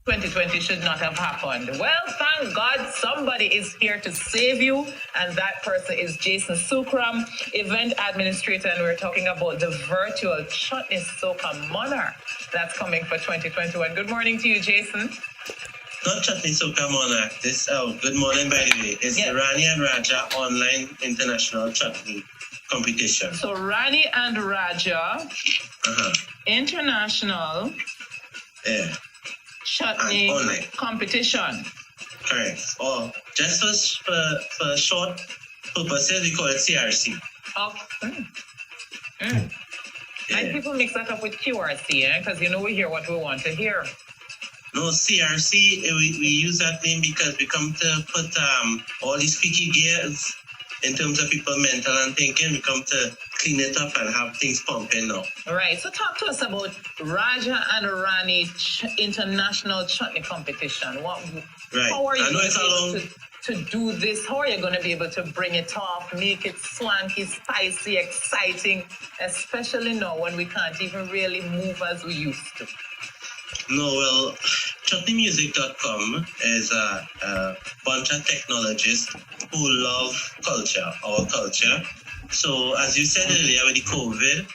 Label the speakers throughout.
Speaker 1: 2020 should not have happened. Well, thank God somebody is here to save you, and that person is Jason Sukram, event administrator, and we're talking about the virtual Chutney Soca Monarch that's coming for 2021. Good morning to you, Jason.
Speaker 2: Not Chutney Soca Monarch. Good morning, by the way. It's the Rani and Raja online international chutney competition.
Speaker 1: So Rani and Raja international chutney competition.
Speaker 2: Correct. Or just for short purposes, we call it CRC.
Speaker 1: Okay. And people mix that up with QRC, because we hear what we want to hear.
Speaker 2: No, CRC, we use that name because we come to put all these squeaky gears in terms of people mental and thinking. We come to clean it up and have things pumping now.
Speaker 1: All right. So talk to us about Raja and Rani International Chutney Competition. How are you going to do this? How are you going to be able to bring it off, make it swanky, spicy, exciting, especially now when we can't even really move as we used to?
Speaker 2: No, well, Chutneymusic.com is a bunch of technologists who love culture, our culture. So, as you said earlier with the COVID,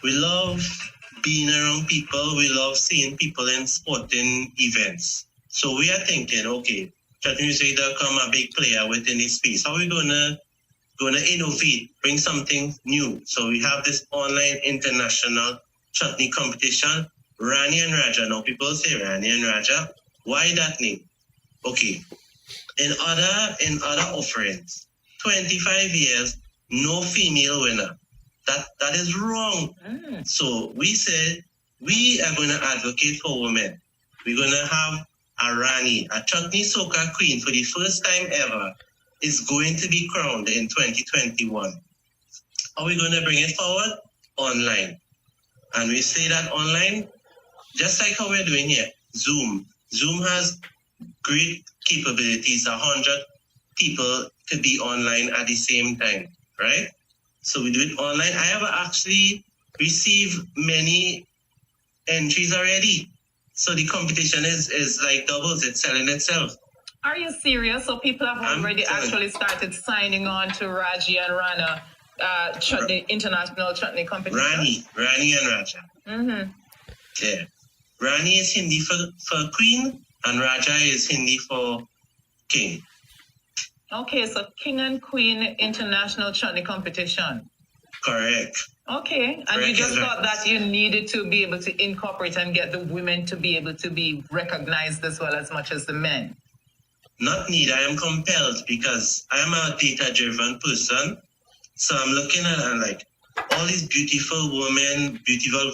Speaker 2: we love being around people. We love seeing people in sporting events. So, we are thinking, okay, Chutneymusic.com, a big player within this space. How are we gonna innovate, bring something new? So, we have this online international chutney competition. Rani and Raja. Now people say Rani and Raja. Why that name? Okay. In other offerings, 25 years, no female winner. That is wrong. So we said we are going to advocate for women. We're going to have a Rani, a Chutney Soca queen for the first time ever, is going to be crowned in 2021. Are we going to bring it forward? Online. And we say that online, just like how we're doing here, Zoom. Zoom has great capabilities. 100 people could be online at the same time, right? So we do it online. I have actually received many entries already. So the competition is like doubles. It's selling itself.
Speaker 1: Are you serious? So people have already actually started signing on to Raji and Rana Chutney International Chutney Competition?
Speaker 2: Rani and Raja. Yeah. Rani is Hindi for queen, and Raja is Hindi for king.
Speaker 1: Okay, so king and queen international chutney competition.
Speaker 2: Correct.
Speaker 1: Okay, and you just thought that you needed to be able to incorporate and get the women to be able to be recognized as well as much as the men.
Speaker 2: Not need. I am compelled because I am a data-driven person. So I'm looking at it and like all these beautiful women, beautiful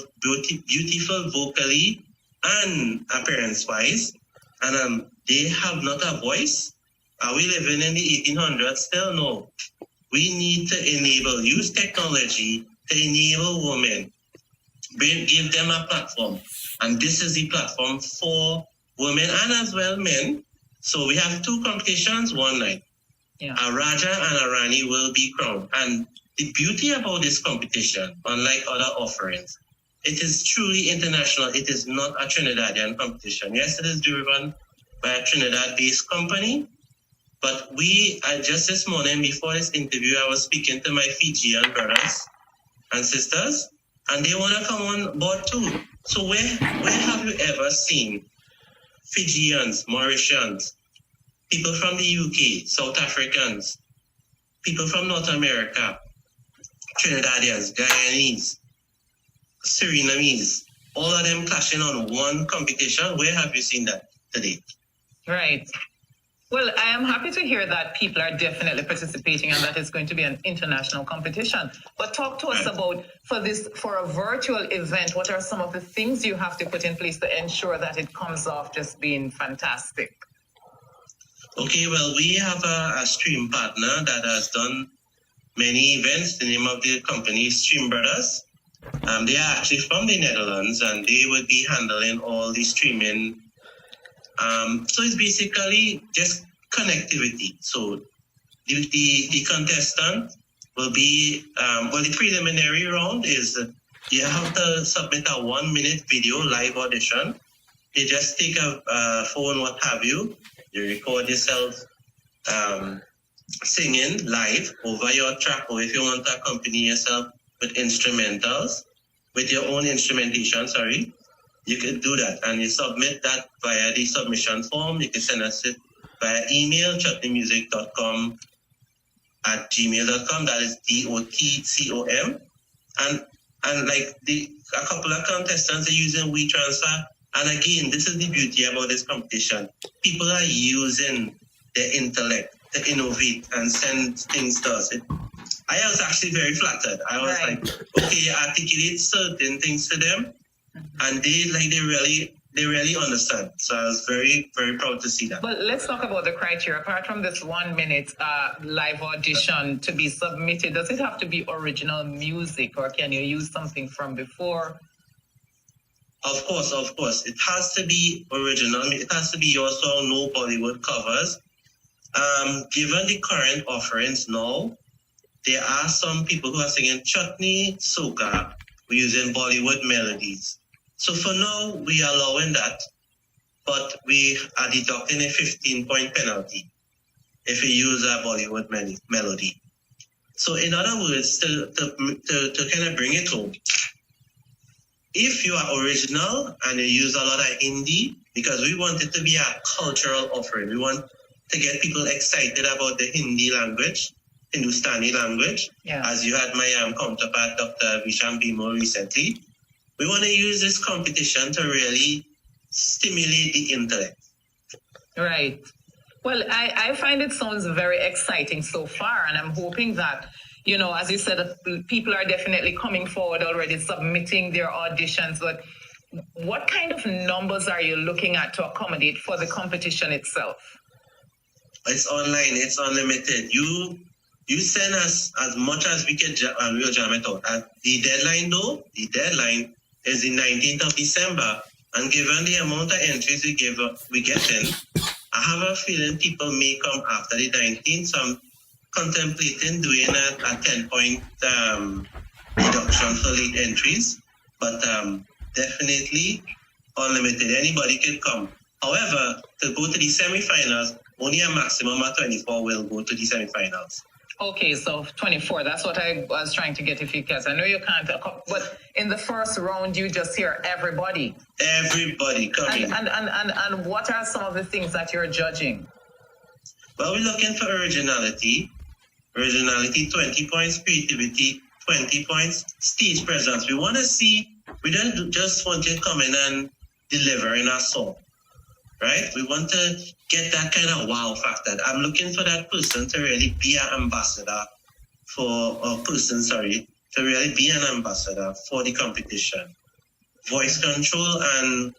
Speaker 2: vocally and appearance-wise, and they have not a voice. Are we living in the 1800s still? No. We need to use technology to enable women, give them a platform. And this is the platform for women and as well men. So we have two competitions one night. Yeah. A Raja and a Rani will be crowned. And the beauty about this competition, unlike other offerings, it is truly international. It is not a Trinidadian competition. Yes, it is driven by a Trinidad-based company. But just this morning, before this interview, I was speaking to my Fijian brothers and sisters, and they want to come on board too. So where have you ever seen Fijians, Mauritians, people from the UK, South Africans, people from North America, Trinidadians, Guyanese, Surinamese, all of them clashing on one competition? Where have you seen that today?
Speaker 1: Right. Well, I am happy to hear that people are definitely participating and that it's going to be an international competition. But talk to us about, for a virtual event, what are some of the things you have to put in place to ensure that it comes off just being fantastic?
Speaker 2: Okay, well, we have a stream partner that has done many events. The name of the company is Stream Brothers. They are actually from the Netherlands, and they would be handling all the streaming. So it's basically just connectivity. So the contestant will be, the preliminary round is you have to submit a 1-minute video live audition. You just take a phone, what have you. You record yourself singing live over your track, or if you want to accompany yourself with instrumentals, with your own instrumentation, you can do that. And you submit that via the submission form. You can send us it via email, chutneymusic.com@gmail.com. That is DOTCOM. And like a couple of contestants are using WeTransfer. And again, this is the beauty about this competition. People are using their intellect to innovate and send things to us. I was actually very flattered. I was like, okay, you articulate certain things to them, and they really understand. So I was very, very proud to see that.
Speaker 1: But let's talk about the criteria. Apart from this 1 minute live audition to be submitted, does it have to be original music, or can you use something from before?
Speaker 2: Of course. It has to be original. It has to be your song, no Bollywood covers. Given the current offerings now, there are some people who are singing Chutney, Soca, we're using Bollywood melodies. So for now, we are allowing that, but we are deducting a 15-point penalty if we use a Bollywood melody. So in other words, to kind of bring it home, if you are original and you use a lot of Hindi, because we want it to be a cultural offering, we want to get people excited about the Hindi language, Hindustani language, as you had my counterpart, Dr. Visham Bimo, recently. We want to use this competition to really stimulate the intellect.
Speaker 1: Right. Well, I find it sounds very exciting so far, and I'm hoping that, as you said, people are definitely coming forward already, submitting their auditions, but what kind of numbers are you looking at to accommodate for the competition itself?
Speaker 2: It's online, it's unlimited. You send us as much as we can, and we'll jam it out. The deadline is the 19th of December, and given the amount of entries we get in, I have a feeling people may come after the 19th, so I'm contemplating doing a 10-point reduction for late entries, but definitely unlimited. Anybody can come. However, to go to the semifinals, only a maximum of 24 will go to the semifinals.
Speaker 1: Okay, so 24, that's what I was trying to get, because I know you can't, but in the first round, you just hear everybody.
Speaker 2: Everybody coming.
Speaker 1: And what are some of the things that you're judging?
Speaker 2: Well, we're looking for originality, 20 points, creativity, 20 points, stage presence. We want to see, we don't just want you to come in and deliver in our song, right? We want to get that kind of wow factor. I'm looking for that person to really be an ambassador to really be an ambassador for the competition. Voice control and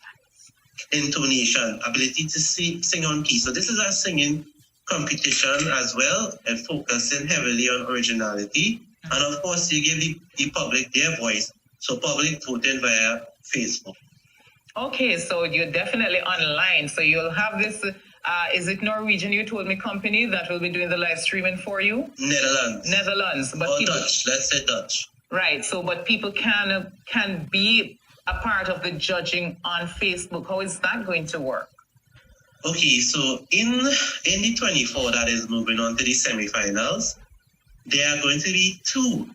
Speaker 2: intonation, ability to sing on key. So this is a singing competition as well, and focusing heavily on originality. And of course, you give the public their voice. So public voting via Facebook.
Speaker 1: Okay, so you're definitely online. So you'll have this, is it Norwegian, you told me, company that will be doing the live streaming for you? Netherlands. But
Speaker 2: Dutch, let's say Dutch.
Speaker 1: Right, so but people can be a part of the judging on Facebook. How is that going to work?
Speaker 2: Okay, so in the 24 that is moving on to the semifinals, there are going to be two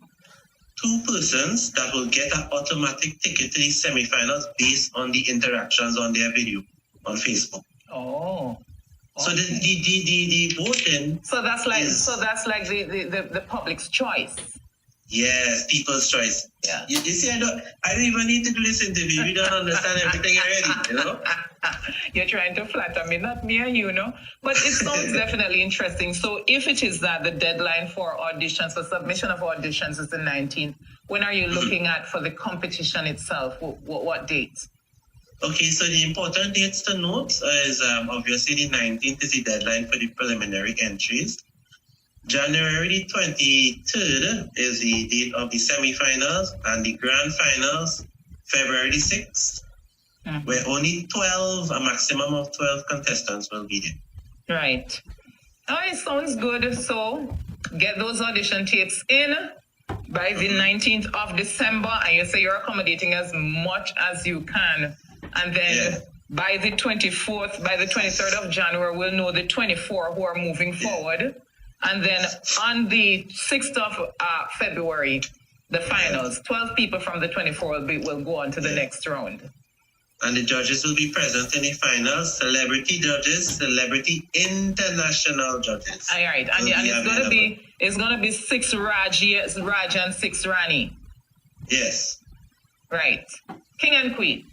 Speaker 2: persons that will get an automatic ticket to the semifinals based on the interactions on their video on Facebook.
Speaker 1: Oh.
Speaker 2: So the voting.
Speaker 1: So that's like the public's choice.
Speaker 2: Yes, people's choice.
Speaker 1: Yeah.
Speaker 2: You see, I don't even need to do this interview. You don't understand everything already,
Speaker 1: You're trying to flatter me, not me and you, But it sounds definitely interesting. So if it is that the deadline for auditions, the submission of auditions is the 19th, when are you looking at for the competition itself? What date?
Speaker 2: Okay, so the important dates to note is obviously the 19th is the deadline for the preliminary entries. January 23rd is the date of the semifinals, and the grand finals, February 6th, where only a maximum of 12 contestants will be there.
Speaker 1: Right. Oh, it sounds good. So get those audition tapes in by the 19th of December, and you say you're accommodating as much as you can. And then by the 24th, by the 23rd of January, we'll know the 24 who are moving forward. And then on the 6th of February, the finals. 12 people from the 24 will go on to the next round.
Speaker 2: And the judges will be present in the finals. Celebrity judges, celebrity international judges.
Speaker 1: All right, and it's gonna be 6 Raji and 6 Rani.
Speaker 2: Yes.
Speaker 1: Right. King and Queen.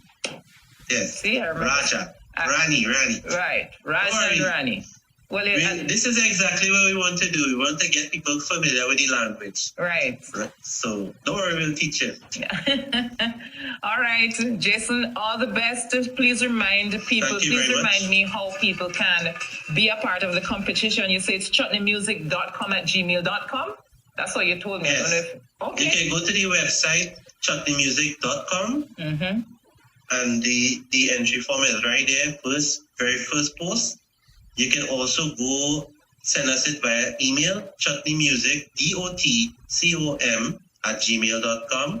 Speaker 2: Yes.
Speaker 1: See,
Speaker 2: Raja. Rani.
Speaker 1: Right. Raja and Rani. Well,
Speaker 2: this is exactly what we want to do. We want to get people familiar with the language.
Speaker 1: Right.
Speaker 2: So don't worry, we'll teach you.
Speaker 1: All right, Jason, all the best. Please remind people, me how people can be a part of the competition. You say it's chutneymusic.com@gmail.com. That's what you told me.
Speaker 2: Yes.
Speaker 1: Okay.
Speaker 2: You can go to the website, chutneymusic.com.
Speaker 1: Mm-hmm.
Speaker 2: And the entry form is right there, very first post. You can also go send us it via email, chutneymusic, DOTCOM@gmail.com.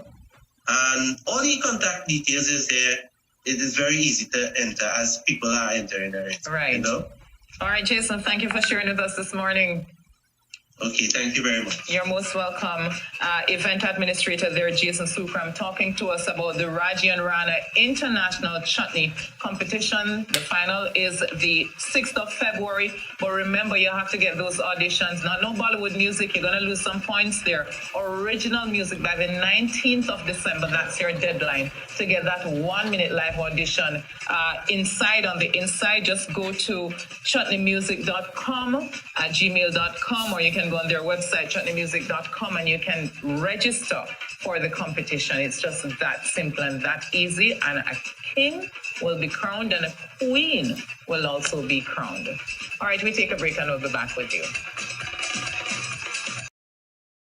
Speaker 2: And all the contact details is there. It is very easy to enter as people are entering already.
Speaker 1: Right.
Speaker 2: You know?
Speaker 1: All right, Jason, thank you for sharing with us this morning.
Speaker 2: Okay, thank you very much.
Speaker 1: You're most welcome. Event administrator there, Jason Sukram, talking to us about the Raji and Rana International Chutney Competition. The final is the 6th of February. But remember, you have to get those auditions. Now, no Bollywood music. You're going to lose some points there. Original music by the 19th of December. That's your deadline to get that 1-minute live audition. On the inside, just go to chutneymusic.com@gmail.com, or you can go on their website, chutneymusic.com, and you can register for the competition. It's just that simple and that easy. And a king will be crowned and a queen will also be crowned. All right, we take a break and we'll be back with you.